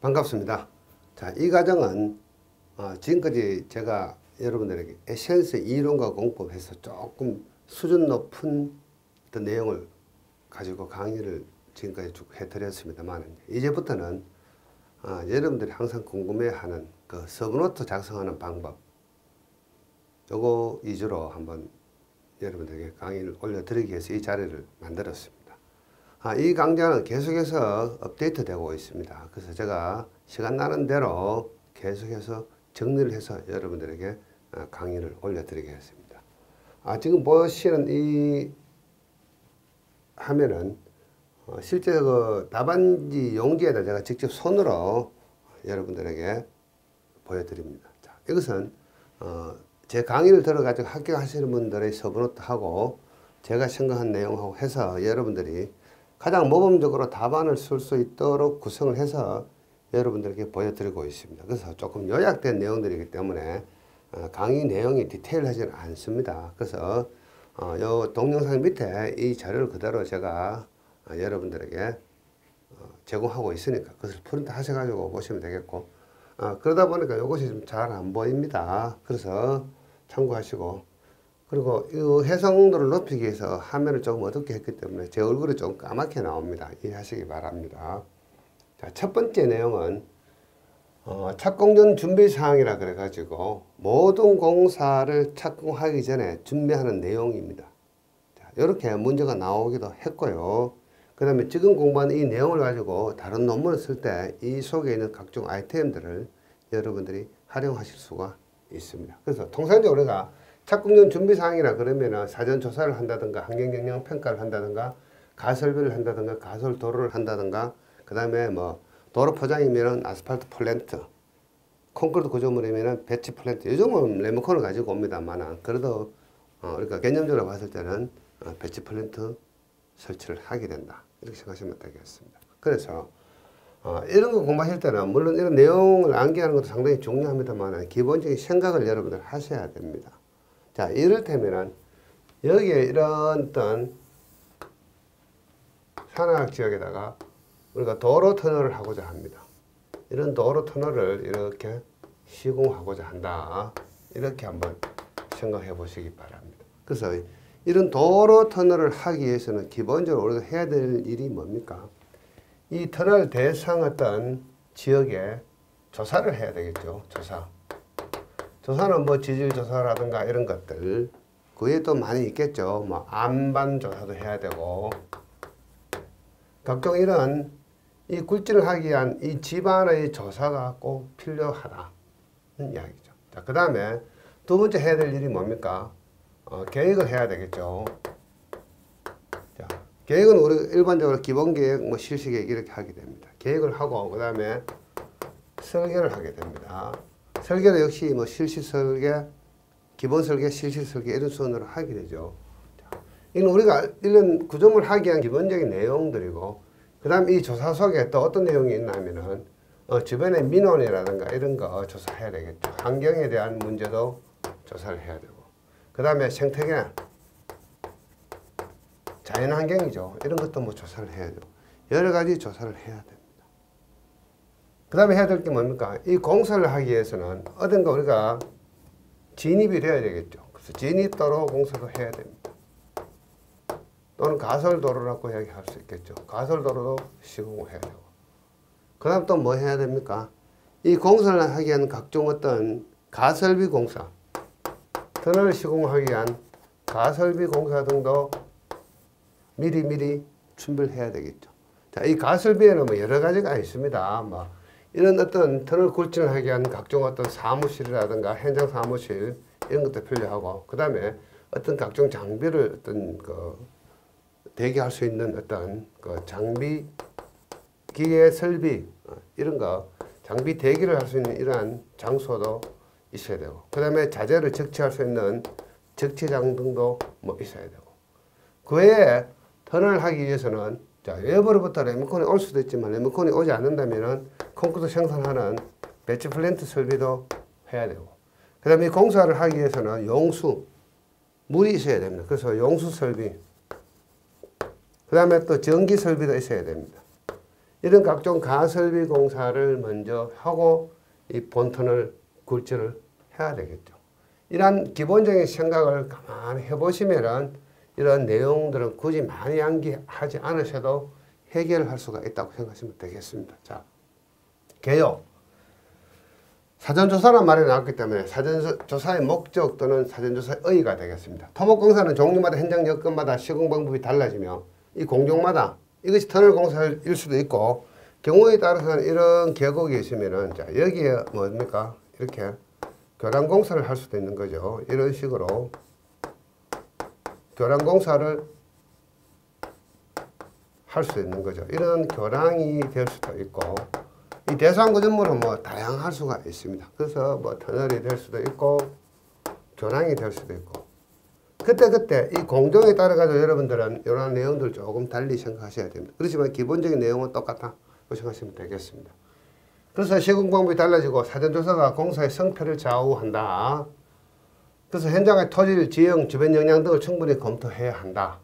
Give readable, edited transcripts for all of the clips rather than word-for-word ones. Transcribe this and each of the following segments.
반갑습니다. 자, 이 과정은 지금까지 제가 여러분들에게 에센스 이론과 공법에서 조금 수준 높은 어떤 내용을 가지고 강의를 지금까지 쭉 해드렸습니다만, 이제부터는 여러분들이 항상 궁금해하는 그 서브노트 작성하는 방법, 요거 위주로 한번 여러분들에게 강의를 올려드리기 위해서 이 자리를 만들었습니다. 이 강좌는 계속해서 업데이트 되고 있습니다. 그래서 제가 시간 나는 대로 계속해서 정리를 해서 여러분들에게 강의를 올려드리겠습니다. 지금 보시는 이 화면은 실제 그 답안지 용지에다 제가 직접 손으로 여러분들에게 보여드립니다. 자, 이것은 제 강의를 들어가지고 합격하시는 분들의 서브노트하고 제가 생각한 내용하고 해서 여러분들이 가장 모범적으로 답안을 쓸 수 있도록 구성을 해서 여러분들에게 보여드리고 있습니다. 그래서 조금 요약된 내용들이기 때문에 강의 내용이 디테일하지는 않습니다. 그래서 요 동영상 밑에 이 자료를 그대로 제가 여러분들에게 제공하고 있으니까 그것을 프린트 하셔가지고 보시면 되겠고, 그러다 보니까 이것이 좀 잘 안 보입니다. 그래서 참고하시고, 그리고 이 해상도를 높이기 위해서 화면을 조금 어둡게 했기 때문에 제 얼굴이 좀 까맣게 나옵니다. 이해하시기 바랍니다. 자, 첫 번째 내용은 착공전 준비사항이라 그래가지고 모든 공사를 착공하기 전에 준비하는 내용입니다. 자, 이렇게 문제가 나오기도 했고요. 그 다음에 지금 공부하는 이 내용을 가지고 다른 논문을 쓸 때 이 속에 있는 각종 아이템들을 여러분들이 활용하실 수가 있습니다. 그래서 통상적으로 우리가 착공전 준비사항이라 그러면은 사전 조사를 한다든가 환경영향 평가를 한다든가 가설비를 한다든가 가설 도로를 한다든가, 그 다음에 뭐 도로 포장이면은 아스팔트 플랜트, 콘크리트 구조물이면은 배치 플랜트, 요즘은 레모콘을 가지고 옵니다만 그래도 우리가 개념적으로 봤을 때는 배치 플랜트 설치를 하게 된다, 이렇게 생각하시면 되겠습니다. 그래서 이런 거 공부하실 때는 물론 이런 내용을 암기하는 것도 상당히 중요합니다만 기본적인 생각을 여러분들 하셔야 됩니다. 자, 이를테면은 여기에 이런 어떤 산악 지역에다가 우리가 도로 터널을 하고자 합니다. 이런 도로 터널을 이렇게 시공하고자 한다, 이렇게 한번 생각해 보시기 바랍니다. 그래서 이런 도로 터널을 하기 위해서는 기본적으로 우리가 해야 될 일이 뭡니까? 이 터널 대상 어떤 지역에 조사를 해야 되겠죠. 조사는 뭐 지질조사라든가 이런 것들, 그 외에 또 많이 있겠죠. 뭐 안반조사도 해야 되고, 각종 이런 이 굴지를 하기 위한 이 집안의 조사가 꼭 필요하다는 이야기죠. 자, 그 다음에 두 번째 해야 될 일이 뭡니까? 계획을 해야 되겠죠. 자, 계획은 우리 일반적으로 기본계획, 뭐 실시계획 이렇게 하게 됩니다. 계획을 하고 그 다음에 설계를 하게 됩니다. 설계도 역시 뭐 실시설계, 기본설계, 실시설계 이런 순으로 하게 되죠. 이건 우리가 이런 구조물 하기 위한 기본적인 내용들이고, 그 다음 이 조사 속에 또 어떤 내용이 있냐면은 주변의 민원이라든가 이런 거 조사해야 되겠죠. 환경에 대한 문제도 조사를 해야 되고, 그 다음에 생태계, 자연환경이죠. 이런 것도 뭐 조사를 해야 되고, 여러 가지 조사를 해야 됩니다. 그 다음에 해야 될 게 뭡니까? 이 공사를 하기 위해서는 어딘가 우리가 진입이 돼야 되겠죠. 그래서 진입도로 공사도 해야 됩니다. 또는 가설도로라고 이야기할 수 있겠죠. 가설도로도 시공을 해야 되고, 그 다음 또 뭐 해야 됩니까? 이 공사를 하기 위한 각종 어떤 가설비 공사, 터널 시공하기 위한 가설비 공사 등도 미리 준비를 해야 되겠죠. 자, 이 가설비에는 뭐 여러 가지가 있습니다. 뭐 이런 어떤 터널 굴진을 하기 위한 각종 어떤 사무실이라든가 현장 사무실 이런 것도 필요하고, 그 다음에 어떤 각종 장비를 어떤 대기할 수 있는 어떤 장비, 기계 설비 이런 거 장비 대기를 할 수 있는 이러한 장소도 있어야 되고, 그 다음에 자재를 적치할 수 있는 적치장 등도 뭐 있어야 되고, 그 외에 터널을 하기 위해서는 자, 외부로부터 레모콘이 올 수도 있지만 레모콘이 오지 않는다면은 콘크리트 생산하는 배치 플랜트 설비도 해야 되고, 그 다음에 공사를 하기 위해서는 용수, 물이 있어야 됩니다. 그래서 용수 설비, 그 다음에 또 전기 설비도 있어야 됩니다. 이런 각종 가설비 공사를 먼저 하고 이 본턴을 굴절을 해야 되겠죠. 이러한 기본적인 생각을 가만히 해보시면은 이런 내용들은 굳이 많이 암기하지 않으셔도 해결할 수가 있다고 생각하시면 되겠습니다. 자, 개요. 사전조사란 말이 나왔기 때문에 사전조사의 목적 또는 사전조사의 의의가 되겠습니다. 토목공사는 종류마다 현장 여건마다 시공 방법이 달라지며 이 공종마다 이것이 터널 공사일 수도 있고 경우에 따라서는 이런 계곡이 있으면은 자 여기에 뭡니까 이렇게 교량 공사를 할 수도 있는 거죠. 이런 식으로 교량 공사를 할 수 있는 거죠. 이런 교량이 될 수도 있고 이 대상 구조물은 뭐 다양할 수가 있습니다. 그래서 뭐 터널이 될 수도 있고 교량이 될 수도 있고 그때 이 공정에 따라 가지고 여러분들은 이런 내용들 조금 달리 생각하셔야 됩니다. 그렇지만 기본적인 내용은 똑같다 생각하시면 되겠습니다. 그래서 시공 방법이 달라지고 사전조사가 공사의 성패를 좌우한다. 그래서 현장의 토질, 지형, 주변 영향 등을 충분히 검토해야 한다.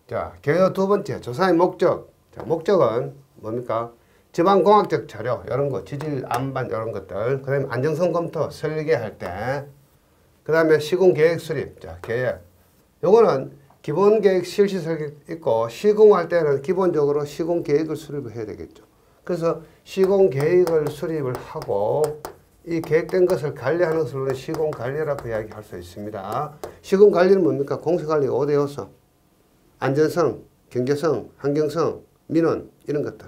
자, 개요 두 번째, 조사의 목적. 자, 목적은 뭡니까? 지방공학적 자료, 이런 거, 지질, 안반, 이런 것들. 그 다음에 안정성 검토, 설계할 때. 그 다음에 시공 계획 수립. 자, 계획. 요거는 기본 계획 실시 설계 있고, 시공할 때는 기본적으로 시공 계획을 수립을 해야 되겠죠. 그래서 시공 계획을 수립을 하고, 이 계획된 것을 관리하는 것을 시공 관리라고 이야기할 수 있습니다. 시공 관리는 뭡니까? 공사 관리 5대 요소. 안전성, 경제성, 환경성, 민원, 이런 것들.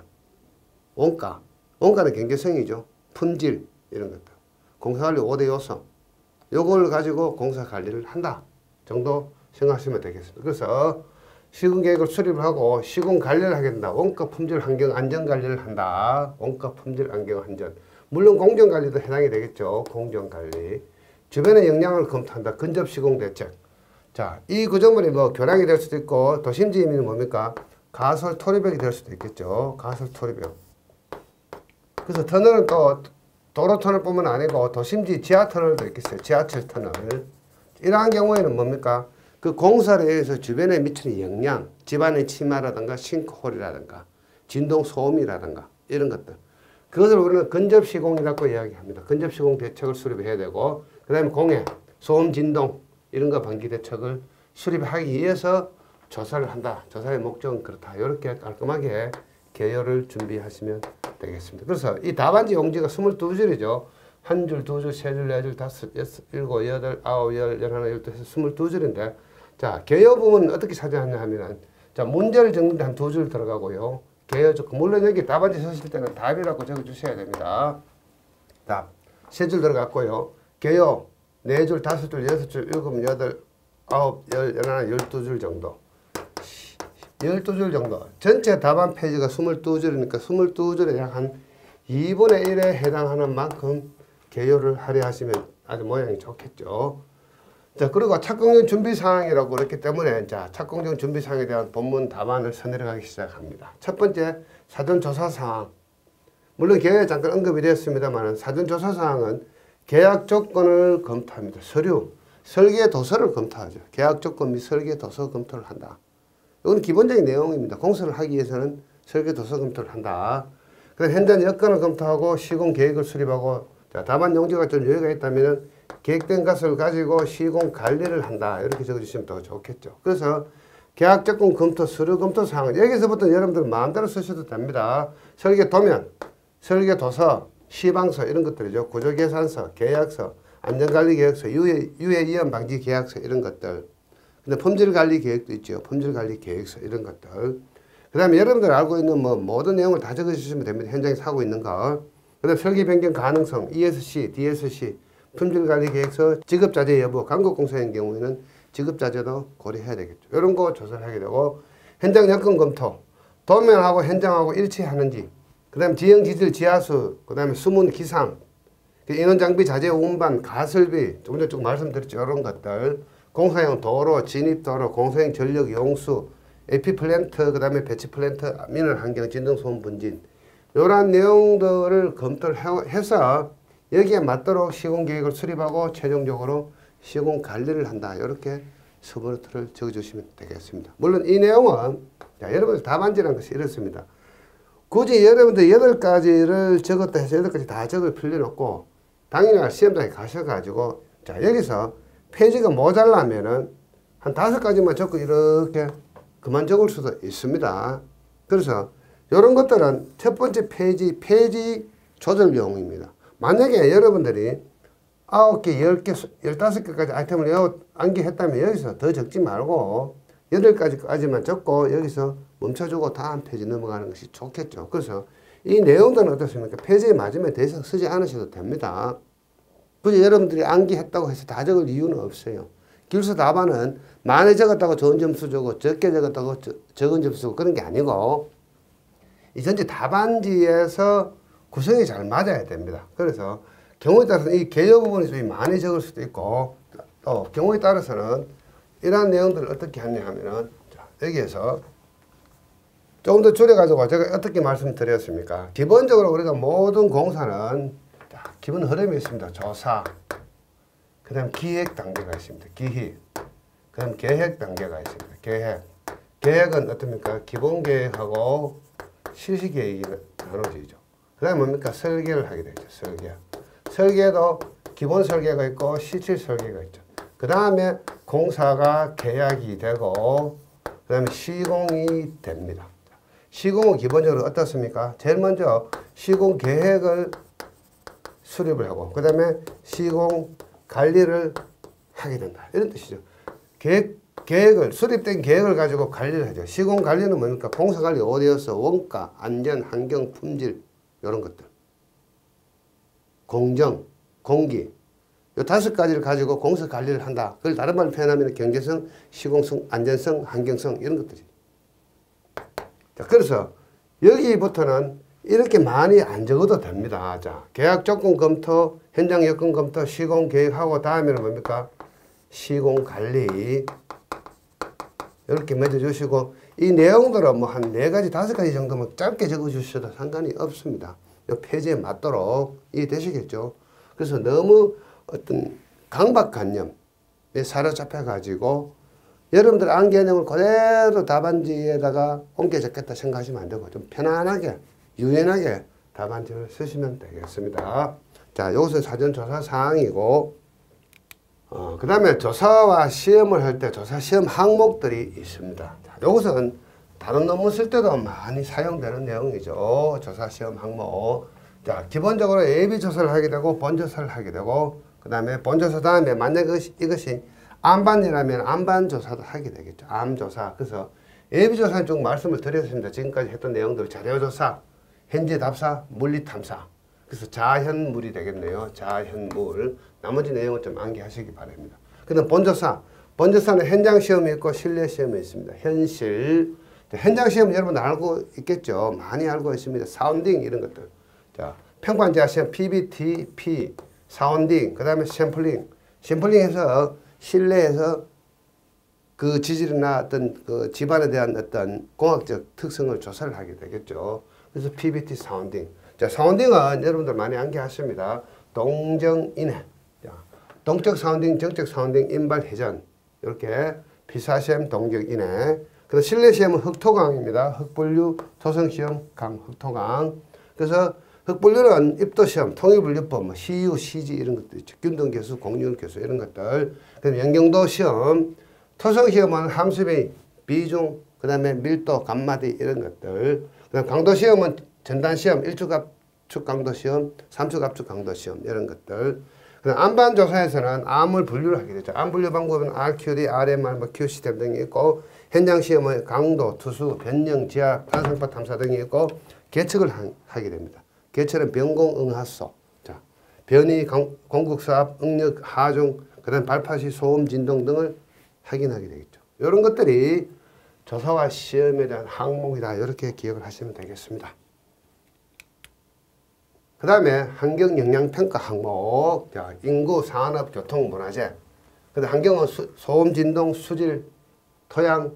원가. 원가는 경제성이죠. 품질, 이런 것들. 공사관리 5대 요소. 요걸 가지고 공사관리를 한다 정도 생각하시면 되겠습니다. 그래서 시공계획을 수립을 하고 시공관리를 하게 된다. 원가, 품질, 환경, 안전관리를 한다. 원가, 품질, 환경, 안전. 물론 공정관리도 해당이 되겠죠. 공정관리. 주변의 영향을 검토한다. 근접시공대책. 자, 이 구조물이 뭐 교량이 될 수도 있고 도심지임은 뭡니까? 가설 토리벽이 될 수도 있겠죠. 가설 토리벽. 그래서 터널은 또 도로 터널뿐만 아니고 도심지 지하 터널도 있겠어요. 지하철 터널. 이러한 경우에는 뭡니까? 그 공사를 위해서 주변에 미치는 영향, 집안의 침하라든가 싱크홀이라든가 진동 소음이라든가 이런 것들. 그것을 우리는 근접시공이라고 이야기합니다. 근접시공 대책을 수립해야 되고 그 다음에 공해, 소음, 진동 이런 거 방지 대책을 수립하기 위해서 조사를 한다. 조사의 목적은 그렇다. 이렇게 깔끔하게 개요를 준비하시면 되겠습니다. 그래서 이 답안지 용지가 22줄이죠. 한 줄, 두 줄, 세 줄, 네 줄, 다섯, 여섯, 일곱, 여덟, 아홉, 열, 열하나, 열두 해서 22줄인데 자, 개요 부분은 어떻게 찾아왔냐 하면은 자, 문제를 적는데 한 두 줄 들어가고요. 개요 적고 물론 여기 답안지 쓰실 때는 답이라고 적어 주셔야 됩니다. 답. 세 줄 들어갔고요. 개요 네 줄, 다섯 줄, 여섯 줄, 일곱, 여덟, 아홉, 열, 열하나, 12줄 정도. 12줄 정도. 전체 답안 페이지가 22줄이니까 22줄에 약 한 2분의 1에 해당하는 만큼 개요를 할애하시면 아주 모양이 좋겠죠. 자, 그리고 착공용 준비사항이라고 그랬기 때문에 자, 착공용 준비사항에 대한 본문 답안을 서늘하기 시작합니다. 첫 번째, 사전조사사항. 물론 개요에 잠깐 언급이 되었습니다만 사전조사사항은 계약 조건을 검토합니다. 서류, 설계 도서를 검토하죠. 계약 조건 및 설계 도서 검토를 한다. 이건 기본적인 내용입니다. 공사를 하기 위해서는 설계 도서 검토를 한다. 그다음 현장 여건을 검토하고 시공 계획을 수립하고 자, 답안 용지가 좀 여유가 있다면 계획된 것을 가지고 시공 관리를 한다. 이렇게 적어주시면 더 좋겠죠. 그래서 계약 조건 검토, 서류 검토 사항은 여기서부터 여러분들 마음대로 쓰셔도 됩니다. 설계 도면, 설계 도서, 시방서 이런 것들이죠. 구조계산서, 계약서, 안전관리계획서, 유해이연 방지 계약서 이런 것들. 근데 품질관리 계획도 있죠. 품질관리 계획서 이런 것들. 그 다음에 여러분들 알고 있는 뭐 모든 내용을 다 적어주시면 됩니다. 현장에서 하고 있는 거. 그 다음에 설계 변경 가능성, ESC, DSC, 품질관리 계획서, 지급자재 여부, 강국공사의 경우에는 지급자재도 고려해야 되겠죠. 이런 거 조사를 하게 되고 현장 여건 검토, 도면하고 현장하고 일치하는지, 그 다음에 지형지질 지하수, 그 다음에 수문 기상, 인원장비 자재 운반, 가설비, 조금 전에 쭉 말씀드렸죠. 이런 것들. 공사용 도로, 진입도로, 공사용 전력 용수, 에피플랜트, 그 다음에 배치플랜트, 민원 환경, 진동소음 분진 이러한 내용들을 검토를 해서 여기에 맞도록 시공계획을 수립하고 최종적으로 시공관리를 한다. 이렇게 서브노트를 적어주시면 되겠습니다. 물론 이 내용은 자, 여러분들 답안지라는 것이 이렇습니다. 굳이 여러분들 8가지를 적었다 해서 8가지 다 적을 필요는 없고 당일날 시험장에 가셔가지고 자 여기서 페이지가 모자라면은 한 5가지만 적고 이렇게 그만 적을 수도 있습니다. 그래서 이런 것들은 첫 번째 페이지 조절용입니다. 만약에 여러분들이 9개, 10개, 15개까지 아이템을 암기했다면 여기서 더 적지 말고 8가지까지만 적고 여기서 멈춰주고 다음 페이지 넘어가는 것이 좋겠죠. 그래서 이 내용들은 어떻습니까? 페이지에 맞으면 더 이상 쓰지 않으셔도 됩니다. 굳이 여러분들이 암기했다고 해서 다 적을 이유는 없어요. 길수 답안은 많이 적었다고 좋은 점수 주고 적게 적었다고 적은 점수 주고 그런 게 아니고 이 전체 답안지에서 구성이 잘 맞아야 됩니다. 그래서 경우에 따라서는 이 개요 부분이 좀 많이 적을 수도 있고 또 경우에 따라서는 이러한 내용들을 어떻게 하냐 하면은 자, 여기에서 조금 더 줄여가지고 제가 어떻게 말씀드렸습니까? 기본적으로 우리가 모든 공사는 자, 기본 흐름이 있습니다. 조사, 그 다음 기획 단계가 있습니다. 기획, 그 다음 계획 단계가 있습니다. 계획은 어떻습니까? 기본 계획하고 실시 계획이 나눠지죠. 그 다음에 뭡니까? 설계를 하게 되죠. 설계도 기본 설계가 있고 실질 설계가 있죠. 그 다음에 공사가 계약이 되고 그 다음에 시공이 됩니다. 시공은 기본적으로 어떻습니까? 제일 먼저 시공 계획을 수립을 하고 그 다음에 시공 관리를 하게 된다. 이런 뜻이죠. 계획을 수립된 계획을 가지고 관리를 하죠. 시공 관리는 뭡니까? 공사 관리 어디에서 원가, 안전, 환경, 품질 이런 것들. 공정, 공기 이 5가지를 가지고 공사 관리를 한다. 그걸 다른 말로 표현하면 경제성, 시공성, 안전성, 환경성 이런 것들이. 자, 그래서 여기부터는 이렇게 많이 안 적어도 됩니다. 자, 계약 조건 검토, 현장 여건 검토, 시공 계획하고 다음에는 뭡니까? 시공 관리 이렇게 맺어주시고 이 내용들은 뭐 한 4가지, 5가지 정도만 짧게 적어주셔도 상관이 없습니다. 이 페이지에 맞도록 이해되시겠죠? 그래서 너무 어떤 강박관념에 사로잡혀가지고 여러분들 암기내용을 그대로 답안지에다가 옮겨 적겠다 생각하시면 안 되고 좀 편안하게 유연하게 답안지를 쓰시면 되겠습니다. 자, 이것은 사전조사 사항이고 그 다음에 조사와 시험을 할 때 조사 시험 항목들이 있습니다. 자, 이것은 다른 논문 쓸 때도 많이 사용되는 내용이죠. 조사 시험 항목. 자, 기본적으로 예비 조사를 하게 되고 본조사를 하게 되고 그 다음에 본조사 다음에 만약 이것이 암반이라면 암반 조사도 하게 되겠죠. 암조사. 그래서 예비 조사는 좀 말씀을 드렸습니다. 지금까지 했던 내용들 자료조사, 현지 답사, 물리 탐사. 그래서 자현물이 되겠네요. 자현물. 나머지 내용은 좀 암기하시기 바랍니다. 그 다음 본조사. 본조사는 현장 시험이 있고 실내 시험이 있습니다. 현실. 현장 시험 여러분 알고 있겠죠. 많이 알고 있습니다. 사운딩 이런 것들. 자, 평판제화 시험 PBT, P, 사운딩, 그 다음에 샘플링. 샘플링해서 실내에서 그 지질이나 어떤 그 집안에 대한 어떤 공학적 특성을 조사를 하게 되겠죠. 그래서 PBT 사운딩. 자, 사운딩은 여러분들 많이 암기하십니다. 동정인해. 자, 동적 사운딩, 정적 사운딩, 인발 회전. 이렇게 피사시험, 동정인해. 그래서 실내 시험은 흑토강입니다. 흑분류, 토성시험, 강, 흑토강. 그래서 흑분류는 입도시험, 통일분류법, 뭐 시유, 시지 이런 것들 있죠. 균등계수, 공률계수 이런 것들. 그다음에 연경도 시험, 토성시험은 함수비, 비중, 그 다음에 밀도, 감마디 이런 것들. 그다음 강도시험은 전단시험, 1축 압축 강도시험, 3축 압축 강도시험 이런 것들. 그다음 암반조사에서는 암을 분류를 하게 되죠. 암 분류 방법은 RQD, RMR, 뭐 QC댐 등이 있고 현장 시험은 강도, 투수, 변형, 지하, 탄성파 탐사 등이 있고 계측을 하게 됩니다. 계측은 변공, 응하소, 자, 변이, 공국사업, 응력, 하중, 그 다음 발파시, 소음, 진동 등을 확인하게 되겠죠. 이런 것들이 조사와 시험에 대한 항목이다. 이렇게 기억을 하시면 되겠습니다. 그 다음에 환경영향평가 항목, 자, 인구, 산업, 교통, 문화재. 그 다음 환경은 소음, 진동, 수질, 토양,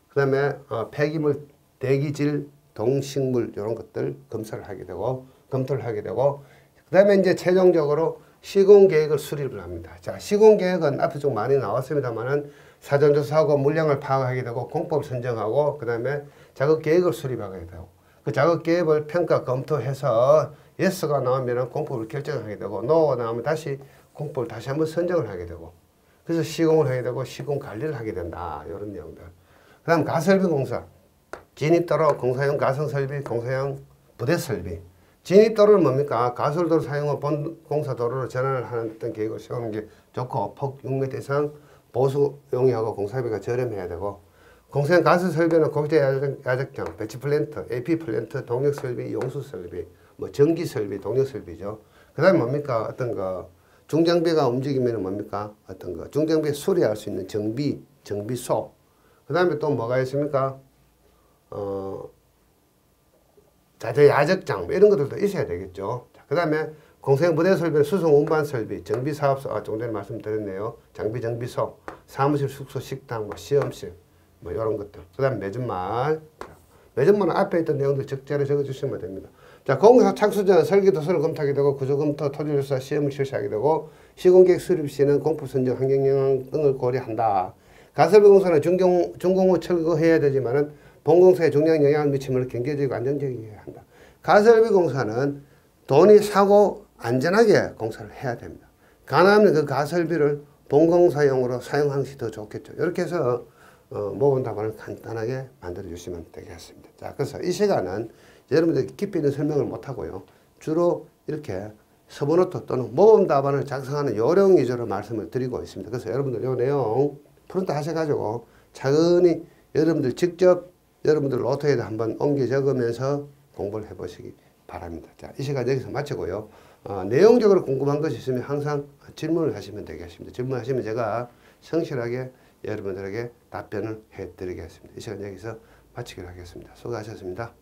그 다음에 폐기물, 대기질, 동식물 이런 것들 검토를 하게 되고 그 다음에 이제 최종적으로 시공계획을 수립을 합니다. 자, 시공계획은 앞에 좀 많이 나왔습니다만은 사전조사하고 물량을 파악하게 되고 공법을 선정하고 그 다음에 작업계획을 수립하게 되고 그 작업 계획을 평가 검토해서 예스가 나오면 공법을 결정하게 되고 노가 나오면 다시 공법을 다시 한번 선정을 하게 되고 그래서 시공을 하게 되고 시공 관리를 하게 된다. 이런 내용들. 그 다음 가설비 공사. 진입도로 공사용 가성설비, 공사용 부대설비. 진입도로는 뭡니까? 가설도로 사용한 본 공사도로로 전환을 하는 어떤 계획을 세우는 게 좋고 폭 6m 이상 보수 용이하고 공사비가 저렴해야 되고 공사용 가설 설비는 국제 야적장, 배치 플랜트, AP 플랜트, 동력 설비, 용수 설비, 뭐 전기 설비, 동력 설비죠. 그 다음에 뭡니까? 어떤 거 중장비가 움직이면 뭡니까? 어떤 거 중장비 수리할 수 있는 정비소. 그 다음에 또 뭐가 있습니까? 자재 야적장 뭐 이런 것들도 있어야 되겠죠. 그 다음에 공사용 부대 설비는 수송 운반 설비, 정비 사업소, 좀 전에 말씀드렸네요. 장비 정비소, 사무실, 숙소, 식당, 뭐 시험실, 뭐 이런 것들. 그 다음에 매듭말. 매듭말은 앞에 있던 내용들 적절히 적어주시면 됩니다. 자, 공사 착수 전 설계 도서를 검토하게 되고 구조 검토, 토지 조사, 시험을 실시하게 되고 시공계획 수립 시에는 공법 선정, 환경 영향 등을 고려한다. 가설비 공사는 준공 후 철거해야 되지만은 본공사에 중요한 영향을 미치면 경제적이고 안정적이어야 한다. 가설비 공사는 돈이 사고 안전하게 공사를 해야 됩니다. 가능하면 그 가설비를 본공사용으로 사용하는 것이 더 좋겠죠. 이렇게 해서 모범 답안을 간단하게 만들어 주시면 되겠습니다. 자, 그래서 이 시간은 여러분들 깊이 있는 설명을 못하고요. 주로 이렇게 서브노트 또는 모범 답안을 작성하는 요령 위주로 말씀을 드리고 있습니다. 그래서 여러분들 이 내용 프린트 하셔가지고 차근히 여러분들 직접 여러분들 노트에다 한번 옮겨 적으면서 공부를 해보시기 바랍니다. 자, 이 시간 여기서 마치고요. 내용적으로 궁금한 것이 있으면 항상 질문을 하시면 되겠습니다. 질문하시면 제가 성실하게 여러분들에게 답변을 해드리겠습니다. 이 시간 여기서 마치기로 하겠습니다. 수고하셨습니다.